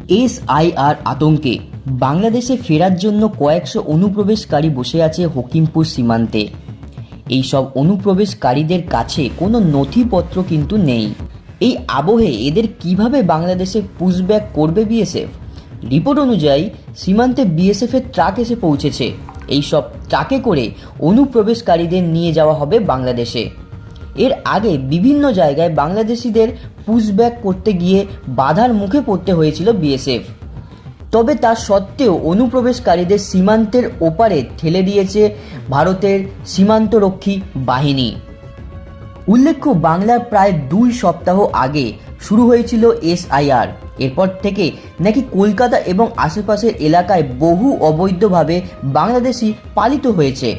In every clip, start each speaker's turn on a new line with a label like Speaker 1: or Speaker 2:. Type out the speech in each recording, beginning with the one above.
Speaker 1: SIR আতঙ্কে বাংলাদেশে ফেরার জন্য কয়েকশো অনুপ্রবেশকারী বসে আছে হকিমপুর সীমান্তে। এই সব অনুপ্রবেশকারীদের কাছে কোনো নথিপত্র কিন্তু নেই। এই আবহে এদের কিভাবে বাংলাদেশে পুশব্যাক করবে বিএসএফ? রিপোর্ট অনুযায়ী সীমান্তে বিএসএফের ট্রাক এসে পৌঁছেছে। এই সব ট্রাকে করে অনুপ্রবেশকারীদের নিয়ে যাওয়া হবে বাংলাদেশে। এর আগে বিভিন্ন জায়গায় বাংলাদেশিদের পুশব্যাক করতে গিয়ে বাধার মুখে পড়তে হয়েছিল বিএসএফ। তবে তা সত্ত্বেও অনুপ্রবেশকারীদের সীমান্তের ওপারে ঠেলে দিয়েছে ভারতের সীমান্তরক্ষী বাহিনী। উল্লেখ্য, বাংলার প্রায় 2 সপ্তাহ আগে শুরু হয়েছিল এসআইআর। এরপর থেকে নাকি কলকাতা এবং আশেপাশের এলাকায় বহু অবৈধভাবে বাংলাদেশি পালিত হয়েছে।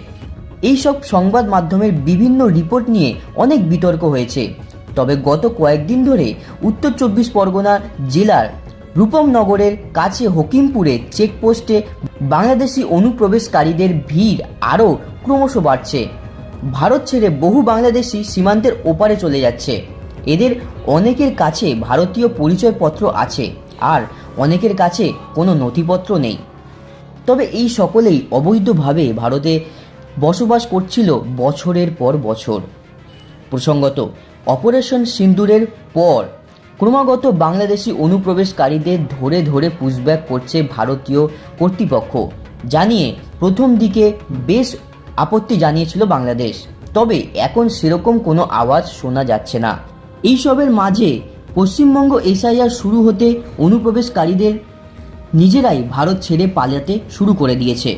Speaker 1: এইসব সংবাদ মাধ্যমের বিভিন্ন রিপোর্ট নিয়ে অনেক বিতর্ক হয়েছে। তবে গত কয়েকদিন ধরে উত্তর 24 পরগনা জেলার রূপমনগরের কাছে হকিমপুরে চেকপোস্টে বাংলাদেশি অনুপ্রবেশকারীদের ভিড় আরও ক্রমশ বাড়ছে। ভারত ছেড়ে বহু বাংলাদেশি সীমান্তের ওপারে চলে যাচ্ছে। এদের অনেকের কাছে ভারতীয় পরিচয়পত্র আছে, আর অনেকের কাছে কোনো নথিপত্র নেই। তবে এই সকলেই অবৈধভাবে ভারতে বসবাস করছিল বছরের পর বছর। প্রসঙ্গত, অপারেশন সিন্দুরের পর ক্রমাগত বাংলাদেশি অনুপ্রবেশকারীদের ধরে ধরে পুশব্যাক করছে ভারতীয় কর্তৃপক্ষ। জানিয়ে প্রথম দিকে বেশ আপত্তি জানিয়েছিল বাংলাদেশ, তবে এখন সেরকম কোনো আওয়াজ শোনা যাচ্ছে না। এইসবের মাঝে পশ্চিমবঙ্গ এসআইআর শুরু হতে অনুপ্রবেশকারীদের নিজেরাই ভারত ছেড়ে পালাতে শুরু করে দিয়েছে।